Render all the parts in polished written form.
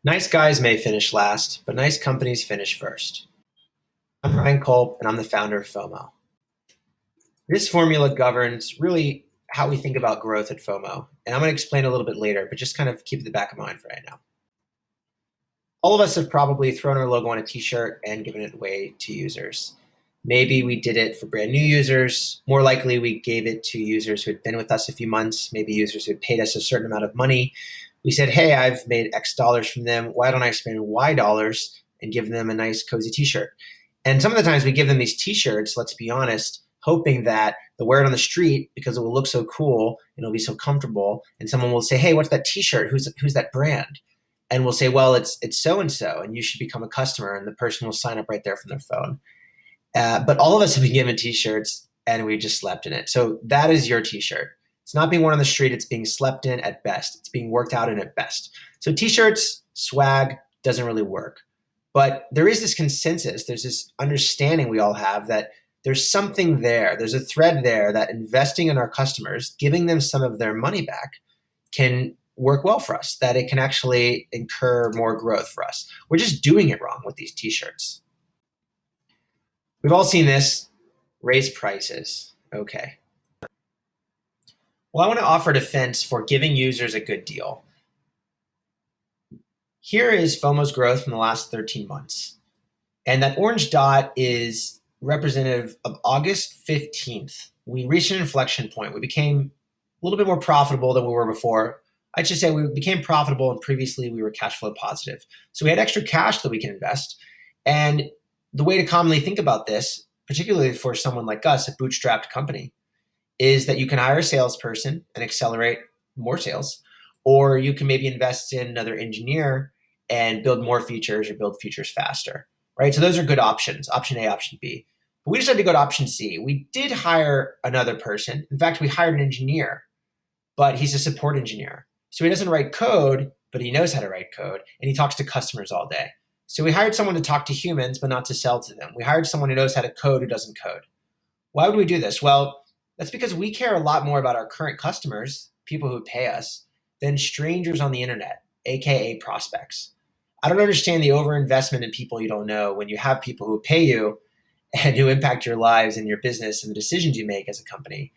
Nice guys may finish last, but nice companies finish first. I'm Ryan Kulp, and I'm the founder of FOMO. This formula governs really how we think about growth at FOMO, and I'm going to explain a little bit later, but just kind of keep it in the back of mind for right now. All of us have probably thrown our logo on a t-shirt and given it away to users. Maybe we did it for brand new users. More likely, we gave it to users who had been with us a few months, maybe users who had paid us a certain amount of money. We said, hey, I've made X dollars from them. Why don't I spend Y dollars and give them a nice cozy t-shirt? And some of the times we give them these t-shirts, let's be honest, hoping that they'll wear it on the street because it will look so cool and it'll be so comfortable. And someone will say, hey, what's that t-shirt? Who's that brand? And we'll say, well, it's so and so, and you should become a customer. And the person will sign up right there from their phone. But all of us have been given T-shirts, and we just slept in it. So that is your T-shirt. It's not being worn on the street. It's being slept in at best. It's being worked out in at best. So T-shirts, swag doesn't really work. But there is this consensus. There's this understanding we all have that there's something there. There's a thread there that investing in our customers, giving them some of their money back, can work well for us, that it can actually incur more growth for us. We're just doing it wrong with these t-shirts. We've all seen this, raise prices. Okay. Well, I want to offer defense for giving users a good deal. Here is FOMO's growth from the last 13 months. And that orange dot is representative of August 15th. We reached an inflection point. We became a little bit more profitable than we were before. I should say we became profitable, and previously we were cash flow positive. So we had extra cash that we can invest. And the way to commonly think about this, particularly for someone like us, a bootstrapped company, is that you can hire a salesperson and accelerate more sales, or you can maybe invest in another engineer and build more features or build features faster, right? So those are good options, option A, option B. But we decided to go to option C. We did hire another person. In fact, we hired an engineer, but he's a support engineer. So he doesn't write code, but he knows how to write code, and he talks to customers all day. So we hired someone to talk to humans, but not to sell to them. We hired someone who knows how to code who doesn't code. Why would we do this? Well, that's because we care a lot more about our current customers, people who pay us, than strangers on the internet, AKA prospects. I don't understand the overinvestment in people you don't know when you have people who pay you and who impact your lives and your business and the decisions you make as a company.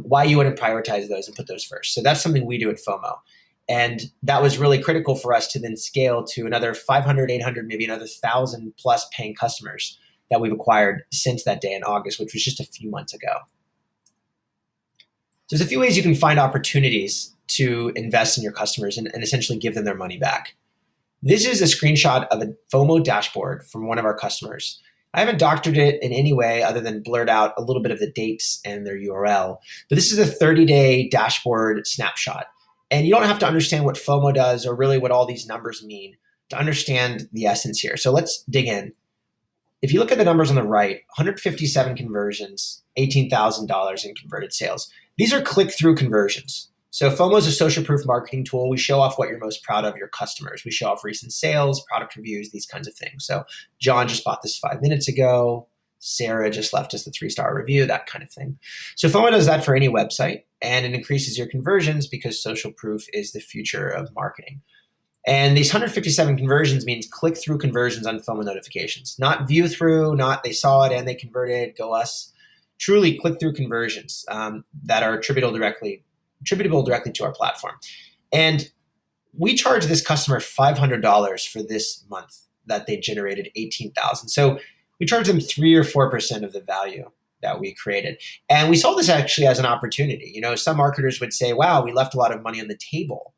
Why you wouldn't prioritize those and put those first. So that's something we do at FOMO. And that was really critical for us to then scale to another 500, 800, maybe another 1,000 plus paying customers that we've acquired since that day in August, which was just a few months ago. There's a few ways you can find opportunities to invest in your customers and essentially give them their money back. This is a screenshot of a FOMO dashboard from one of our customers. I haven't doctored it in any way other than blurred out a little bit of the dates and their URL. But this is a 30-day dashboard snapshot. And you don't have to understand what FOMO does or really what all these numbers mean to understand the essence here. So let's dig in. If you look at the numbers on the right, 157 conversions, $18,000 in converted sales. These are click-through conversions. So FOMO is a social proof marketing tool. We show off what you're most proud of your customers. We show off recent sales, product reviews, these kinds of things. So John just bought this 5 minutes ago. Sarah just left us the 3-star review, that kind of thing. So FOMO does that for any website, and it increases your conversions because social proof is the future of marketing. And these 157 conversions means click-through conversions on FOMO notifications, not view-through, not they saw it and they converted, go us. Truly click-through conversions that are attributable directly to our platform. And we charge this customer $500 for this month that they generated 18,000. So we charge them 3 or 4% of the value that we created. And we saw this actually as an opportunity. You know, some marketers would say, wow, we left a lot of money on the table,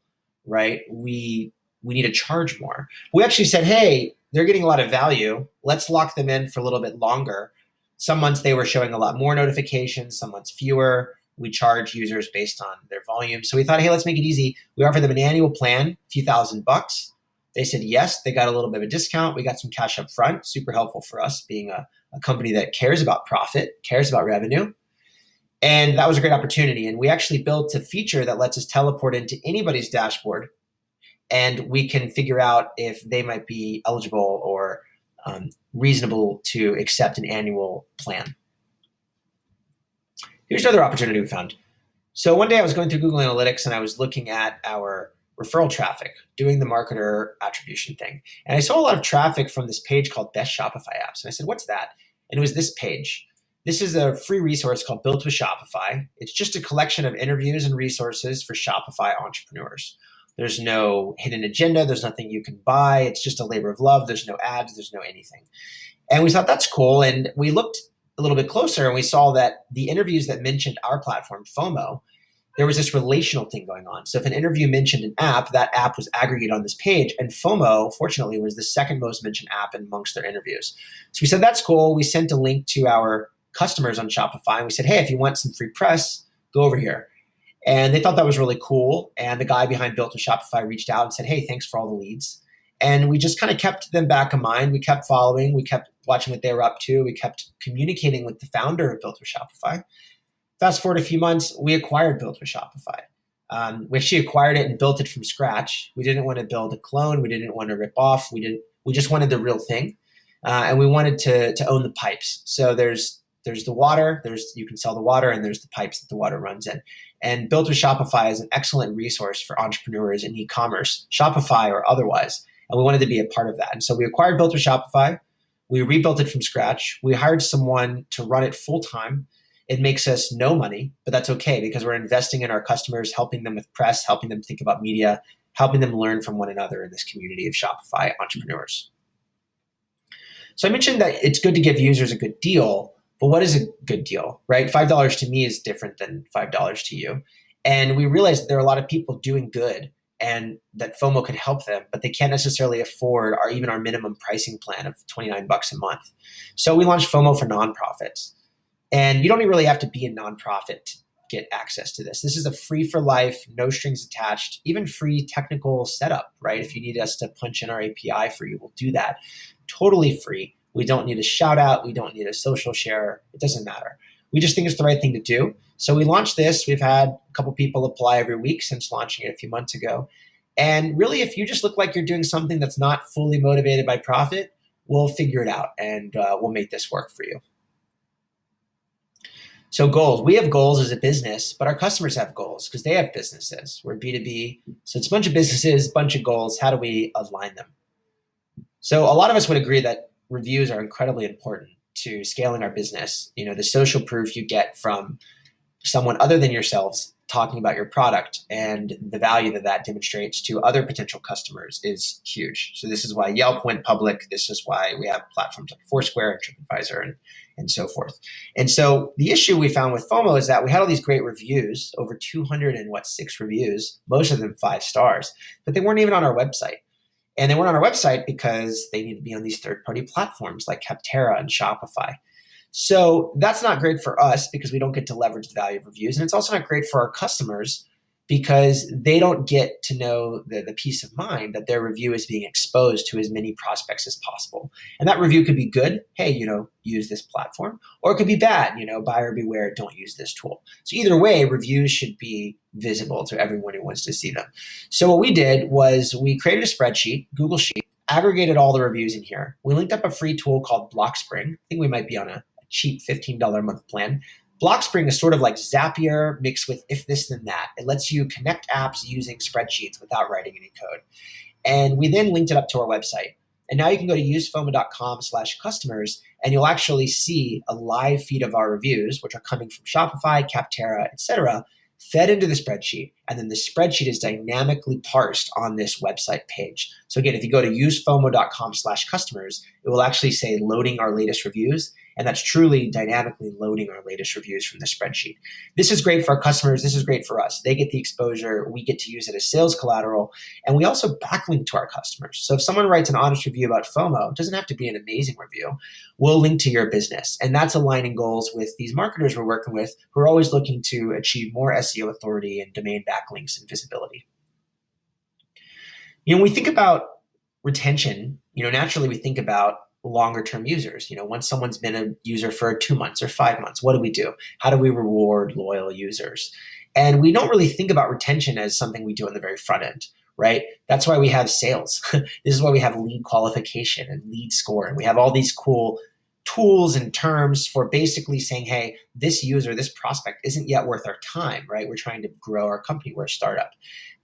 right? We need to charge more. We actually said, hey, they're getting a lot of value. Let's lock them in for a little bit longer. Some months they were showing a lot more notifications, some months fewer. We charge users based on their volume. So we thought, hey, let's make it easy. We offer them an annual plan, a few $1,000. They said yes. They got a little bit of a discount. We got some cash up front, super helpful for us being a company that cares about profit, cares about revenue. And that was a great opportunity. And we actually built a feature that lets us teleport into anybody's dashboard, and we can figure out if they might be eligible or reasonable to accept an annual plan. Here's another opportunity we found. So one day I was going through Google Analytics and I was looking at our referral traffic, doing the marketer attribution thing. And I saw a lot of traffic from this page called Best Shopify Apps. And I said, what's that? And it was this page. This is a free resource called Built with Shopify. It's just a collection of interviews and resources for Shopify entrepreneurs. There's no hidden agenda. There's nothing you can buy. It's just a labor of love. There's no ads. There's no anything. And we thought that's cool. And we looked a little bit closer and we saw that the interviews that mentioned our platform, FOMO, there was this relational thing going on. So if an interview mentioned an app, that app was aggregated on this page. And FOMO, fortunately, was the second most mentioned app amongst their interviews. So we said, that's cool. We sent a link to our customers on Shopify. And we said, hey, if you want some free press, go over here. And they thought that was really cool. And the guy behind Built with Shopify reached out and said, hey, thanks for all the leads. And we just kind of kept them back in mind. We kept following. We kept watching what they were up to. We kept communicating with the founder of Built with Shopify. Fast forward a few months, we acquired Built with Shopify. We actually acquired it and built it from scratch. We didn't want to build a clone. We didn't want to rip off. We just wanted the real thing. And we wanted to own the pipes. So there's the water, you can sell the water, and there's the pipes that the water runs in. And Built with Shopify is an excellent resource for entrepreneurs in e-commerce, Shopify or otherwise. And we wanted to be a part of that. And so we acquired Built with Shopify. We rebuilt it from scratch. We hired someone to run it full time. It makes us no money, but that's okay because we're investing in our customers, helping them with press, helping them think about media, helping them learn from one another in this community of Shopify entrepreneurs. So I mentioned that it's good to give users a good deal, but what is a good deal, right? $5 to me is different than $5 to you. And we realized that there are a lot of people doing good and that FOMO can help them, but they can't necessarily afford even our minimum pricing plan of $29 a month. So we launched FOMO for nonprofits. And you don't really have to be a nonprofit to get access to this. This is a free for life, no strings attached, even free technical setup, right? If you need us to punch in our API for you, we'll do that. Totally free. We don't need a shout out. We don't need a social share. It doesn't matter. We just think it's the right thing to do. So we launched this. We've had a couple people apply every week since launching it a few months ago. And really, if you just look like you're doing something that's not fully motivated by profit, we'll figure it out and we'll make this work for you. So goals. We have goals as a business, but our customers have goals because they have businesses. We're B2B. So it's a bunch of businesses, bunch of goals. How do we align them? So a lot of us would agree that reviews are incredibly important to scaling our business. You know, the social proof you get from someone other than yourselves talking about your product and the value that that demonstrates to other potential customers is huge. So this is why Yelp went public. This is why we have platforms like Foursquare and TripAdvisor and so forth. And so the issue we found with FOMO is that we had all these great reviews, over 206 reviews, most of them 5 stars, but they weren't even on our website. And they weren't on our website because they need to be on these third-party platforms like Capterra and Shopify. So that's not great for us because we don't get to leverage the value of reviews. And it's also not great for our customers because they don't get to know the peace of mind that their review is being exposed to as many prospects as possible. And that review could be good. Hey, use this platform. Or it could be bad. Buyer beware, don't use this tool. So either way, reviews should be visible to everyone who wants to see them. So what we did was we created a spreadsheet, Google Sheet, aggregated all the reviews in here. We linked up a free tool called Blockspring. I think we might be on a cheap $15 a month plan. Blockspring is sort of like Zapier mixed with if this then that. It lets you connect apps using spreadsheets without writing any code. And we then linked it up to our website. And now you can go to usefomo.com/customers and you'll actually see a live feed of our reviews, which are coming from Shopify, Capterra, etc., fed into the spreadsheet. And then the spreadsheet is dynamically parsed on this website page. So again, if you go to usefomo.com/customers, it will actually say loading our latest reviews. And that's truly dynamically loading our latest reviews from the spreadsheet. This is great for our customers. This is great for us. They get the exposure. We get to use it as sales collateral. And we also backlink to our customers. So if someone writes an honest review about FOMO, it doesn't have to be an amazing review. We'll link to your business. And that's aligning goals with these marketers we're working with who are always looking to achieve more SEO authority and domain backlinks and visibility. When we think about retention, naturally we think about longer term users. Once someone's been a user for 2 months or 5 months, what do we do? How do we reward loyal users? And we don't really think about retention as something we do on the very front end, right? That's why we have sales. This is why we have lead qualification and lead score. And we have all these cool tools and terms for basically saying, hey, this user, this prospect isn't yet worth our time, right? We're trying to grow our company. We're a startup.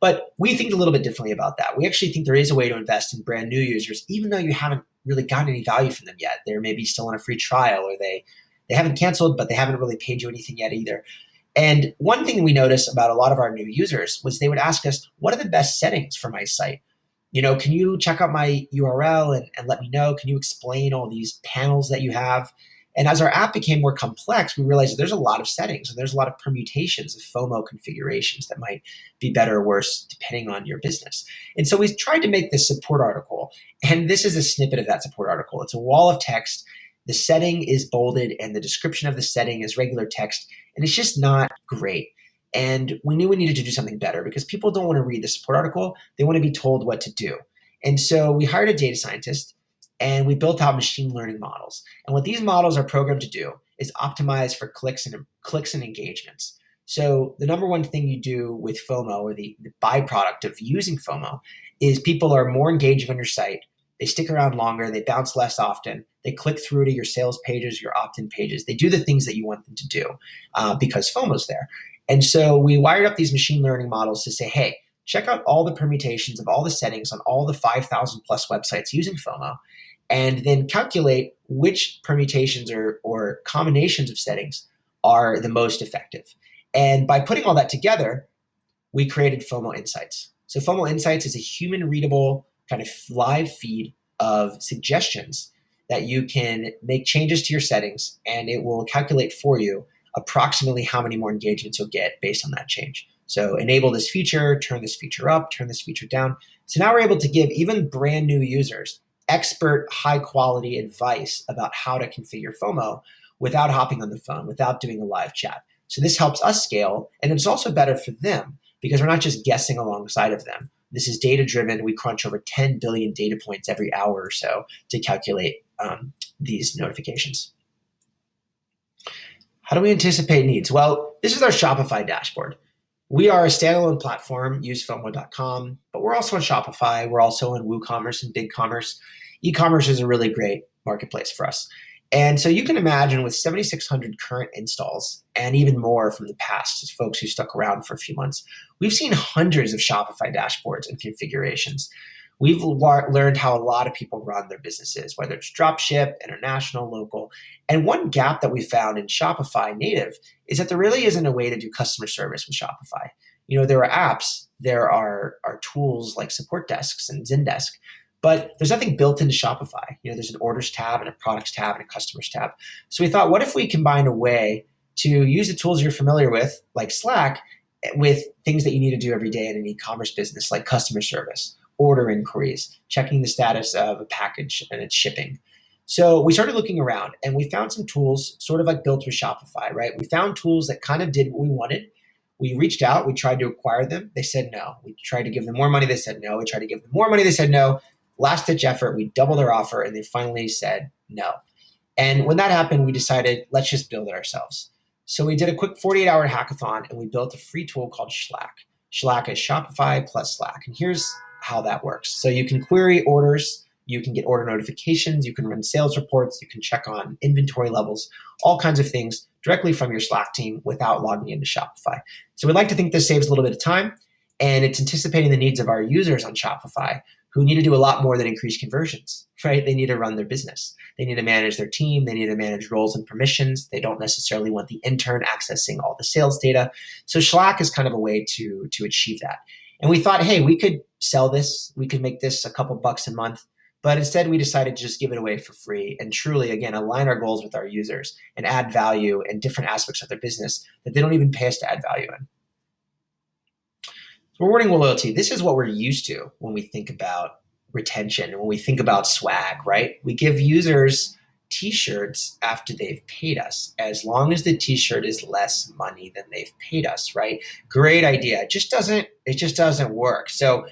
But we think a little bit differently about that. We actually think there is a way to invest in brand new users, even though you haven't really gotten any value from them yet. They're maybe still on a free trial, or they haven't canceled, but they haven't really paid you anything yet either. And one thing we noticed about a lot of our new users was they would ask us, what are the best settings for my site? Can you check out my URL and let me know? Can you explain all these panels that you have? And as our app became more complex, we realized that there's a lot of settings and there's a lot of permutations of FOMO configurations that might be better or worse depending on your business. And so we tried to make this support article. And this is a snippet of that support article. It's a wall of text. The setting is bolded and the description of the setting is regular text. And it's just not great. And we knew we needed to do something better because people don't want to read the support article. They want to be told what to do. And so we hired a data scientist and we built out machine learning models. And what these models are programmed to do is optimize for clicks and engagements. So the number one thing you do with FOMO, or the byproduct of using FOMO, is people are more engaging on your site. They stick around longer. They bounce less often. They click through to your sales pages, your opt-in pages. They do the things that you want them to do because FOMO's there. And so we wired up these machine learning models to say, hey, check out all the permutations of all the settings on all the 5,000 plus websites using FOMO, and then calculate which permutations or combinations of settings are the most effective. And by putting all that together, we created FOMO Insights. So FOMO Insights is a human readable kind of live feed of suggestions that you can make changes to your settings, and it will calculate for you approximately how many more engagements you'll get based on that change. So enable this feature, turn this feature up, turn this feature down. So now we're able to give even brand new users expert, high quality advice about how to configure FOMO without hopping on the phone, without doing a live chat. So this helps us scale, and it's also better for them because we're not just guessing alongside of them. This is data driven. We crunch over 10 billion data points every hour or so to calculate these notifications. How do we anticipate needs? Well, this is our Shopify dashboard. We are a standalone platform, usefomo.com, but we're also on Shopify. We're also on WooCommerce and BigCommerce. E-commerce is a really great marketplace for us. And so you can imagine with 7,600 current installs and even more from the past, as folks who stuck around for a few months, we've seen hundreds of Shopify dashboards and configurations. We've learned how a lot of people run their businesses, whether it's dropship, international, local. And one gap that we found in Shopify native is that there really isn't a way to do customer service with Shopify. There are apps, there are tools like support desks and Zendesk, but there's nothing built into Shopify. There's an orders tab and a products tab and a customers tab. So we thought, what if we combine a way to use the tools you're familiar with, like Slack, with things that you need to do every day in an e-commerce business, like customer service, order inquiries, checking the status of a package and its shipping. So we started looking around and we found some tools sort of like built with Shopify, right? We found tools that kind of did what we wanted. We reached out, we tried to acquire them. They said no. We tried to give them more money. They said no. We tried to give them more money. They said no. Last ditch effort, we doubled our offer and they finally said no. And when that happened, we decided, let's just build it ourselves. So we did a quick 48-hour hackathon and we built a free tool called Slack. Slack is Shopify plus Slack. And here's how that works. So you can query orders, you can get order notifications, you can run sales reports, you can check on inventory levels, all kinds of things directly from your Slack team without logging into Shopify. So we'd like to think this saves a little bit of time, and it's anticipating the needs of our users on Shopify who need to do a lot more than increase conversions, right? They need to run their business. They need to manage their team. They need to manage roles and permissions. They don't necessarily want the intern accessing all the sales data. So Slack is kind of a way to achieve that. And we thought, hey, we could sell this. We could make this a couple bucks a month. But instead, we decided to just give it away for free and truly, again, align our goals with our users and add value in different aspects of their business that they don't even pay us to add value in. Rewarding loyalty. This is what we're used to when we think about retention and when we think about swag, right? We give users t-shirts after they've paid us, as long as the t-shirt is less money than they've paid us, right? Great idea. It just doesn't work. So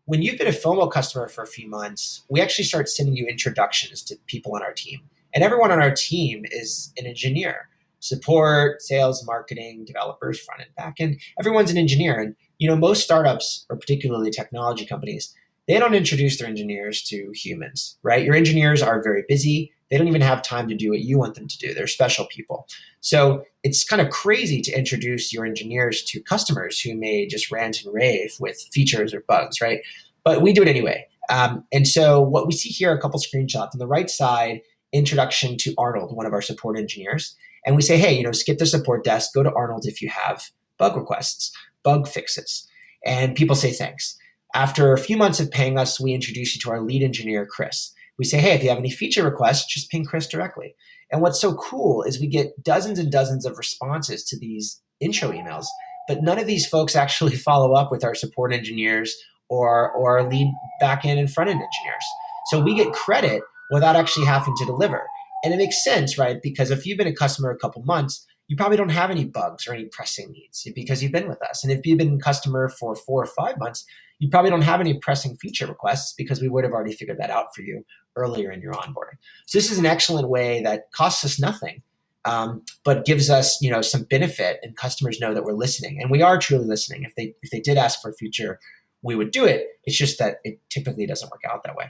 when you've been a FOMO customer for a few months, we actually start sending you introductions to people on our team. And everyone on our team is an engineer. Support, sales, marketing, developers, front and back end. Everyone's an engineer. And most startups, or particularly technology companies, they don't introduce their engineers to humans, right? Your engineers are very busy. They don't even have time to do what you want them to do. They're special people. So it's kind of crazy to introduce your engineers to customers who may just rant and rave with features or bugs, right? But we do it anyway. And so what we see here are a couple screenshots. On the right side, introduction to Arnold, one of our support engineers. And we say, hey, skip the support desk, go to Arnold if you have bug requests, bug fixes. And people say thanks. After a few months of paying us, we introduce you to our lead engineer, Chris. We say, hey, if you have any feature requests, just ping Chris directly. And what's so cool is we get dozens and dozens of responses to these intro emails, but none of these folks actually follow up with our support engineers or our lead backend and front end engineers. So we get credit without actually having to deliver. And it makes sense, right? Because if you've been a customer a couple months, you probably don't have any bugs or any pressing needs because you've been with us. And if you've been a customer for 4 or 5 months, you probably don't have any pressing feature requests because we would have already figured that out for you earlier in your onboarding. So this is an excellent way that costs us nothing, but gives us some benefit, and customers know that we're listening. And we are truly listening. If they did ask for a feature, we would do it. It's just that it typically doesn't work out that way.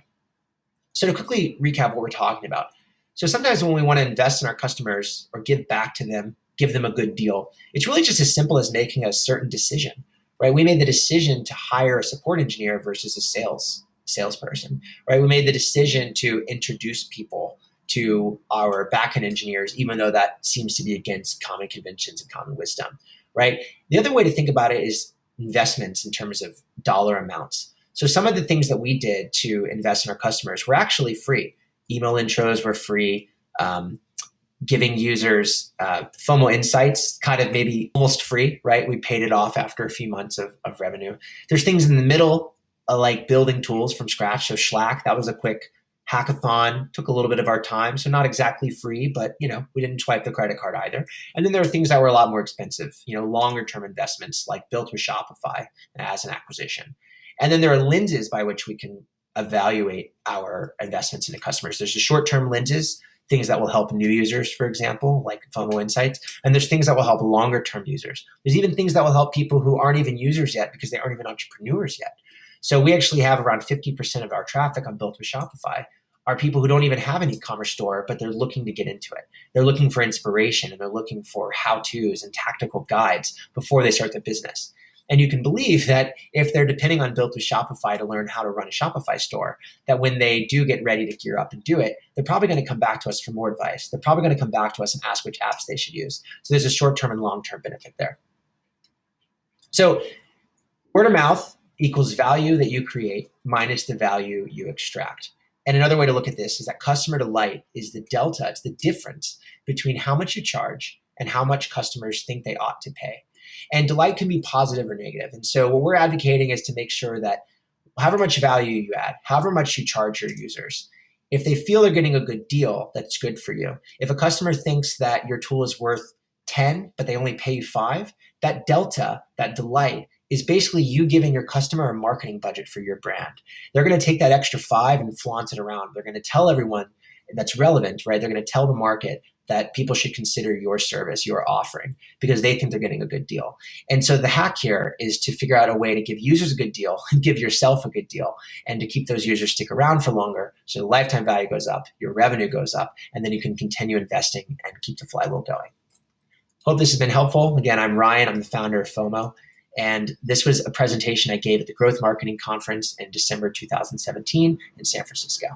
So to quickly recap what we're talking about. So sometimes when we want to invest in our customers or give back to them, give them a good deal, it's really just as simple as making a certain decision, right? We made the decision to hire a support engineer versus a salesperson, right? We made the decision to introduce people to our backend engineers, even though that seems to be against common conventions and common wisdom, right? The other way to think about it is investments in terms of dollar amounts. So some of the things that we did to invest in our customers were actually free. Email intros were free. Giving users FOMO insights, kind of maybe almost free, right? We paid it off after a few months of revenue. There's things in the middle, like building tools from scratch. So Slack, that was a quick hackathon, took a little bit of our time. So not exactly free, but we didn't swipe the credit card either. And then there are things that were a lot more expensive, longer term investments like built with Shopify as an acquisition. And then there are lenses by which we can evaluate our investments into customers. There's the short-term lenses, things that will help new users, for example, like FOMO insights. And there's things that will help longer-term users. There's even things that will help people who aren't even users yet because they aren't even entrepreneurs yet. So we actually have around 50% of our traffic on Built with Shopify are people who don't even have an e-commerce store, but they're looking to get into it. They're looking for inspiration and they're looking for how-tos and tactical guides before they start their business. And you can believe that if they're depending on Built with Shopify to learn how to run a Shopify store, that when they do get ready to gear up and do it, they're probably going to come back to us for more advice. They're probably going to come back to us and ask which apps they should use. So there's a short-term and long-term benefit there. So word of mouth equals value that you create minus the value you extract. And another way to look at this is that customer delight is the delta, it's the difference between how much you charge and how much customers think they ought to pay. And delight can be positive or negative. And so what we're advocating is to make sure that however much value you add, however much you charge your users, if they feel they're getting a good deal, that's good for you. If a customer thinks that your tool is worth 10, but they only pay you 5, that delta, that delight, is basically you giving your customer a marketing budget for your brand. They're going to take that extra 5 and flaunt it around. They're going to tell everyone that's relevant, right? They're going to tell the market that people should consider your service, your offering, because they think they're getting a good deal. And so the hack here is to figure out a way to give users a good deal and give yourself a good deal and to keep those users stick around for longer so the lifetime value goes up, your revenue goes up, and then you can continue investing and keep the flywheel going. Hope this has been helpful. Again, I'm Ryan. I'm the founder of FOMO. And this was a presentation I gave at the Growth Marketing Conference in December 2017 in San Francisco.